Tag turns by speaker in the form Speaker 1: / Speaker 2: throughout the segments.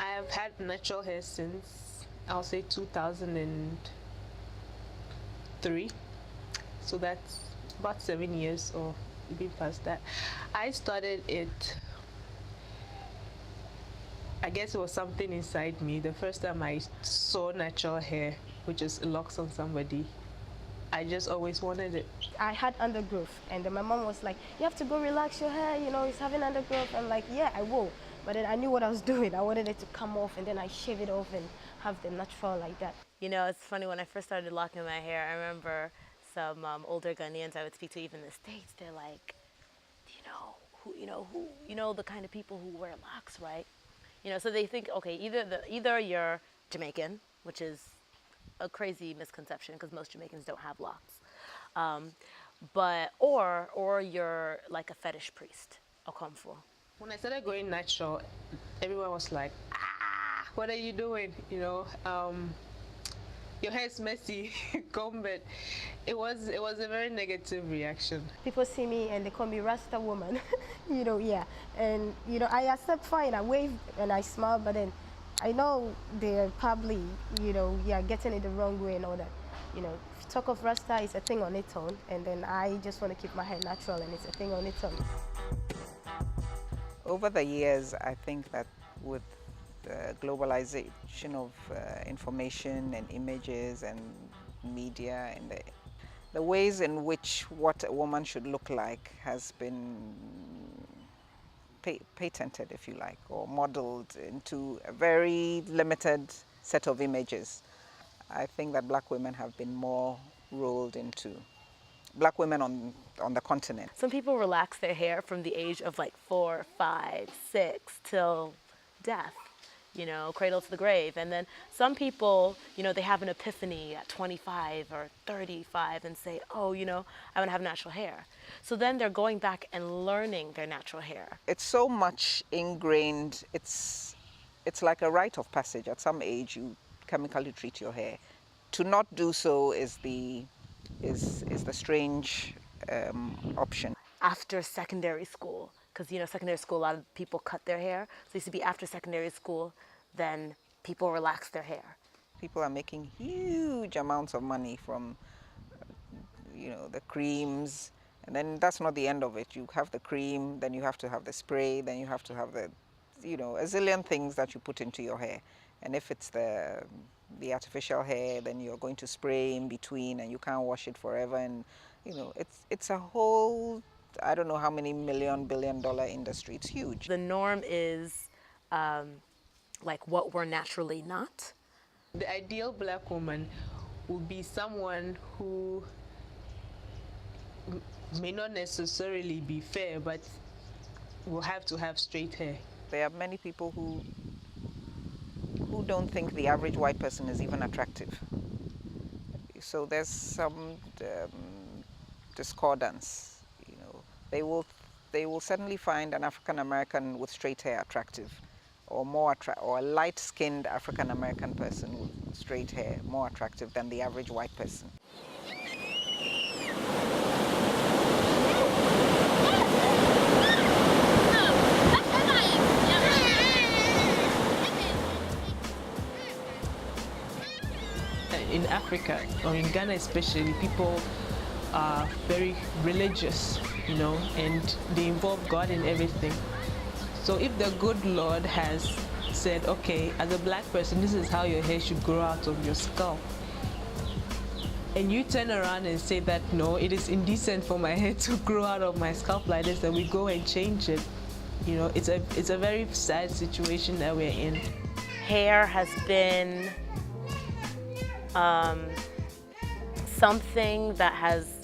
Speaker 1: I have had natural hair since, I'll say, 2003. So that's about 7 years or even past that. I started it, I guess it was something inside me. The first time I saw natural hair, which is locks on somebody, I just always wanted it.
Speaker 2: I had undergrowth, and then my mom was like, you have to go relax your hair, you know, it's having undergrowth. I'm like, yeah, I will. But then I knew what I was doing. I wanted it to come off, and then I shave it off and have the natural like that.
Speaker 3: You know, it's funny, when I first started locking my hair, I remember some older Ghanaians I would speak to, even in the States, they're like, you know, the kind of people who wear locks, right? You know, so they think, okay, either you're Jamaican, which is a crazy misconception because most Jamaicans don't have locks, or you're like a fetish priest, a komfu.
Speaker 1: When I started going natural, everyone was like, ah, what are you doing? You know, your hair is messy, comb it. It was a very negative reaction.
Speaker 2: People see me and they call me Rasta woman, you know, yeah. And, you know, I accept fine, I wave and I smile, but then I know they're probably, you know, yeah, getting it the wrong way and all that. You know, talk of Rasta is a thing on its own, and then I just want to keep my hair natural and it's a thing on its own.
Speaker 4: Over the years, I think that with the globalization of information and images and media and the ways in which what a woman should look like has been patented, if you like, or modeled into a very limited set of images. I think that black women have been more rolled into, black women on the continent.
Speaker 3: Some people relax their hair from the age of like 4, 5, 6 till death, you know, cradle to the grave. And then some people, you know, they have an epiphany at 25 or 35 and say, oh, you know, I want to have natural hair. So then they're going back and learning their natural hair.
Speaker 4: It's so much ingrained, it's like a rite of passage. At some age, you chemically treat your hair. To not do so is the strange option.
Speaker 3: After secondary school, because, you know, secondary school, a lot of people cut their hair. So it used to be after secondary school, then people relax their hair.
Speaker 4: People are making huge amounts of money from, you know, the creams. And then that's not the end of it. You have the cream, then you have to have the spray, then you have to have the, you know, a zillion things that you put into your hair. And if it's the artificial hair, then you're going to spray in between and you can't wash it forever. And, you know, it's a whole, I don't know how many billion-dollar industry. It's huge.
Speaker 3: The norm is like what we're naturally not.
Speaker 1: The ideal black woman would be someone who may not necessarily be fair, but will have to have straight hair.
Speaker 4: There are many people who don't think the average white person is even attractive. So there's some discordance. You know, they will certainly find an African American with straight hair attractive, or or a light-skinned African American person with straight hair more attractive than the average white person.
Speaker 1: In Africa, or in Ghana especially, people are very religious, you know, and they involve God in everything. So if the good Lord has said, okay, as a black person, this is how your hair should grow out of your scalp, and you turn around and say that, no, it is indecent for my hair to grow out of my scalp like this, then we go and change it. You know, it's a very sad situation that we're in.
Speaker 3: Hair has been something that has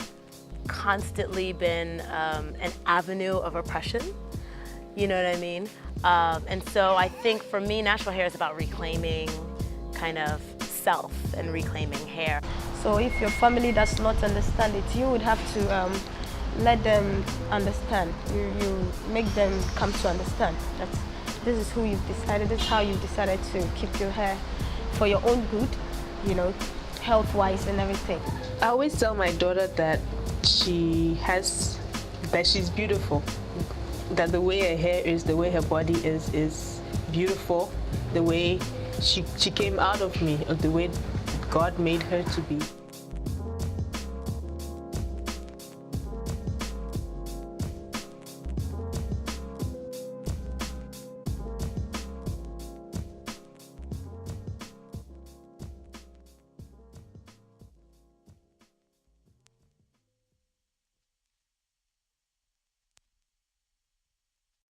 Speaker 3: constantly been an avenue of oppression, you know what I mean? And so I think for me, natural hair is about reclaiming kind of self and reclaiming hair.
Speaker 2: So if your family does not understand it, you would have to let them understand. You make them come to understand that this is who you've decided, this is how you've decided to keep your hair for your own good, you know, health-wise and everything.
Speaker 1: I always tell my daughter that she's beautiful, that the way her hair is, the way her body is beautiful the way she came out of me, or the way God made her to be.